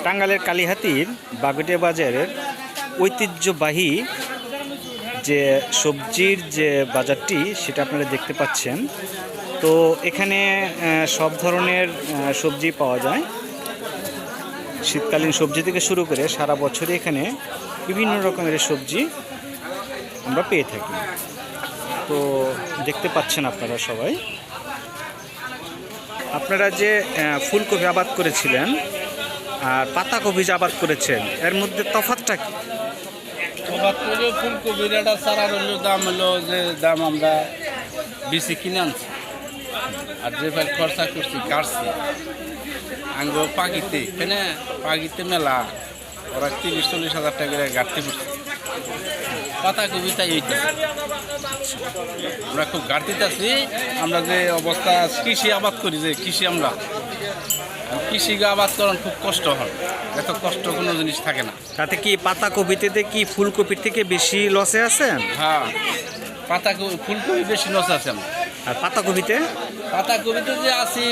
টাঙ্গাইলের কালিহাতীর বাগুটিয়া বাজারের ঐতিহ্যবাহী যে সবজির যে বাজারটি সেটা আপনারা দেখতে পাচ্ছেন। তো এখানে সব ধরনের সবজি পাওয়া যায়, শীতকালীন সবজি থেকে শুরু করে সারা বছরই এখানে বিভিন্ন রকমের সবজি আমরা পেয়ে থাকি। তো দেখতে পাচ্ছেন আপনারা সবাই। আপনারা যে ফুলকপি আবাদ করেছিলেন আর পাতাকপি যে আবাদ করেছেন, এর মধ্যে তফাৎটা কি? ফুলকপির একটা চারা দাম হলো যে দাম আমরা বেশি কিনে আনছি, আর যে ভাই খরচা করছি কাটছি আঙ্গ পাখিতে কেনে পাখিতে মেলা ওরা 30-40 হাজার টাকা করে গাড়তে পড়ছে। পাতাকপি তাই এইতেছে আমরা খুব গাড়তিতেছি। আমরা যে অবস্থা কৃষি আবাদ করি, যে কৃষি আমরা কৃষি আবাদ করার খুব কষ্ট হয়, এত কষ্ট কোনো জিনিস থাকে না। তাতে কি পাতাকপিতে কি ফুলকপির থেকে বেশি লসে আছেন? হ্যাঁ, পাতাকপি ফুলকপি বেশি লস আছে আমার। আর পাতাকপিতে যে আছি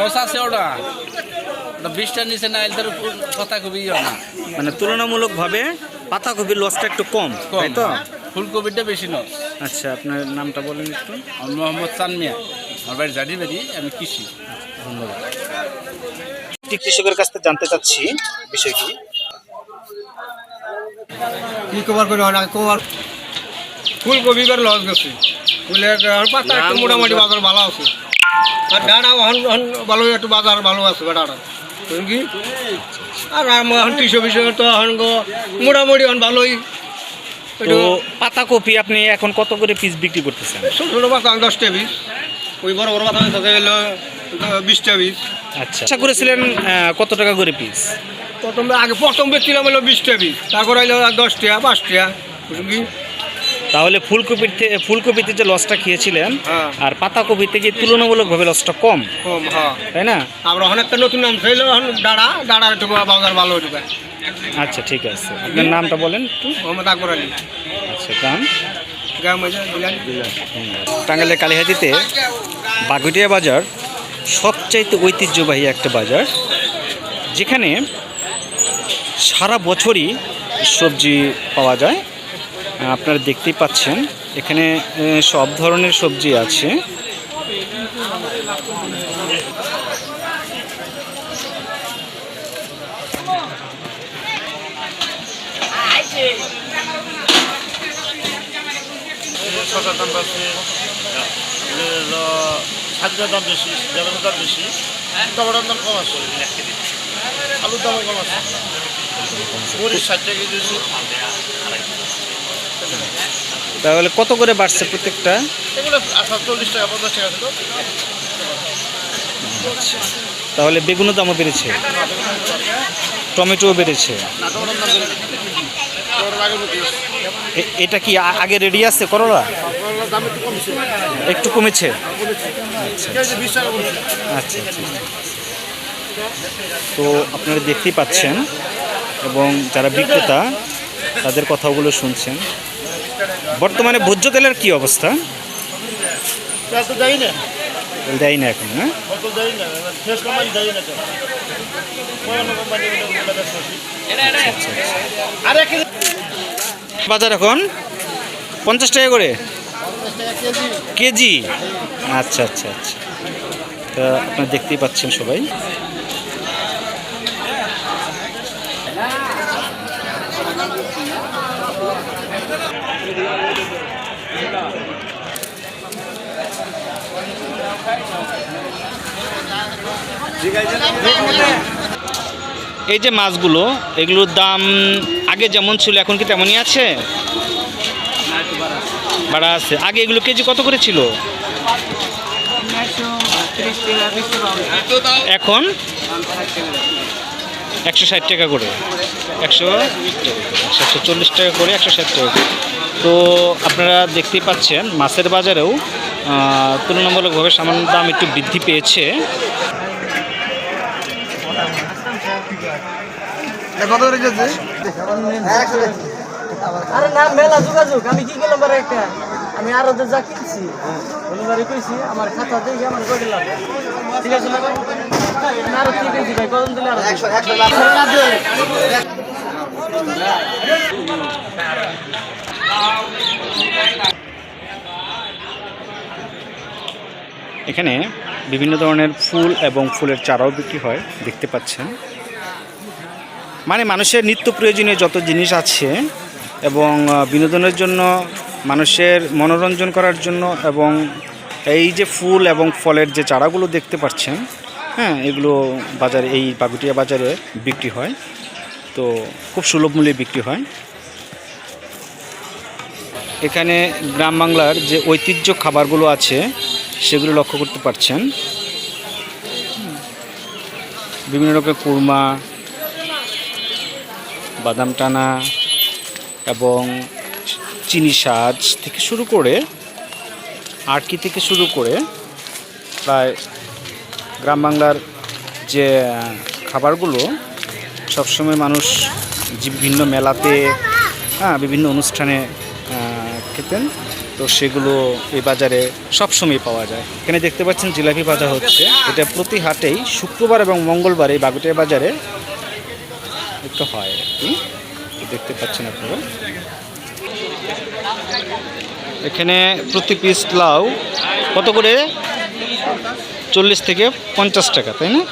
লস আছে, ওটা 20টার নিচে না এলে পাতাকপি না, মানে তুলনামূলকভাবে পাতাকপির লসটা একটু কম, তাই তো? ফুলকপিটা বেশি লস। আচ্ছা, আপনার নামটা বলেন একটু। আমি মোহাম্মদ চানমিয়া, আমার বাড়ি জাডিবাড়ি, আমি কৃষি। ধন্যবাদ। কৃষকের কাছ থেকে জানতে চাচ্ছি বিষয়টি কি কভার করে হয় না কভার ফুলকপি করে লস গেছে, পাতা একটু মোটামুটি বাজার ভালো আছে, আর ডাঁড়া ভালো একটু বাজার ভালো আছে ডাঁড়া কি। আর এখন 300-20 তো এখন মোটামুটি এখন ভালোই। তো পাতাকপি আপনি এখন কত করে পিস বিক্রি করতেছেন? ছোটো ছোটো পাতা 10টা পিস, ওই বড় বড় পাতা হলো 20টা পিস। আচ্ছা, আশা করেছিলেন কত টাকা করে পিস? প্রথম বেচছিলাম হলো 20টা পিস, তারপরে হলো 10টা 5টা বুঝলি। তাহলে ফুলকপিতে যে লসটা খেয়েছিলেন আর পাতাকপিতে কি তুলনামূলকভাবে লসটা কম? হ্যাঁ, তাই না? আমরা অনেকটা নতুন নাম ছিল ডাঁড়া একটু বাজার ভালো হয়ে। আচ্ছা, ঠিক আছে। আপনার নামটা বলেন একটু। মোহাম্মদ আকবর আলী। আচ্ছা, টাঙ্গাইলের কালিহাতীতে বাগুটিয়া বাজার সবচাইতে ঐতিহ্যবাহী একটা বাজার, যেখানে সারা বছরই সবজি পাওয়া যায়। আপনারা দেখতেই পাচ্ছেন এখানে সব ধরনের সবজি আছে। শসার দাম বাড়ছে, সাজটার দাম বেশি, বেগুনের দাম বেশি, টমেটোর দাম কম আছে, আলুর দামও কম আছে, মরিচ 60 টাকা কেজি। তাহলে কত করে বাড়ছে প্রত্যেকটা? এগুলো 40 টাকা 50 টাকা ছিল। তাহলে বেগুনের দামও বেড়েছে, টমেটোও বেড়েছে। এটা কি আগে রেডি আছে করলা? একটু কমেছে। আচ্ছা, তো আপনারা দেখতেই পাচ্ছেন এবং যারা বিক্রেতা তাদের কথাগুলো শুনছেন। বর্তমানে ভোজ্য তেলের কি অবস্থা? দেয় না এখন, হ্যাঁ? বাজার এখন 50 টাকা করে কেজি। আচ্ছা, তা আপনারা দেখতেই পাচ্ছেন সবাই। এই যে মাছগুলো, এগুলোর দাম আগে যেমন ছিল এখন কি তেমনই আছে? বাড়া আছে। আগে এগুলো কেজি কত করে ছিল? এখন 160 টাকা করে, 140 টাকা করে, 160 টাকা করে। তো আপনারা দেখতেই পাচ্ছেন মাছের বাজারেও তুলনামূলকভাবে সামান্য দাম একটু বৃদ্ধি পেয়েছে। আরে না মেলা যোগাযোগ আমি কি করলাম বারে একটা আমি আরো যা কিনছি বলবারে কইছি আমার খাতা দেখে আমার কই দিলাম ঠিক আছে না আরো কি দিয়েছি ভাই কত দিলে আরো 100 এখানে বিভিন্ন ধরনের ফুল এবং ফুলের চারাও বিক্রি হয় দেখতে পাচ্ছেন। মানে মানুষের নিত্য প্রয়োজনীয় যত জিনিস আছে এবং বিনোদনের জন্য, মানুষের মনোরঞ্জন করার জন্য, এবং এই যে ফুল এবং ফলের যে চারাগুলো দেখতে পাচ্ছেন, হ্যাঁ, এগুলো বাজারে, এই বাগুটিয়া বাজারে বিক্রি হয়। তো খুব সুলভ মূল্যে বিক্রি হয়। এখানে গ্রাম বাংলার যে ঐতিহ্য খাবারগুলো আছে সেগুলো লক্ষ্য করতে পারছেন। বিভিন্ন রকমের কুরমা, বাদাম টানা এবং চিনি সাজ থেকে শুরু করে আটকি থেকে শুরু করে প্রায় গ্রাম বাংলার যে খাবারগুলো সবসময় মানুষ বিভিন্ন মেলাতে, হ্যাঁ, বিভিন্ন অনুষ্ঠানে খেতেন, তো সেগুলো এই বাজারে সবসময় পাওয়া যায়। এখানে দেখতে পাচ্ছেন জিলাপি ভাজা হচ্ছে। এটা প্রতি হাটেই শুক্রবার এবং মঙ্গলবার এই বাগুটিয়া বাজারে একটু হয় আর কি, দেখতে পাচ্ছেন আপনারা। এখানে প্রতি পিস লাউ কত করে? 40 থেকে 50 টাকা, তাই না?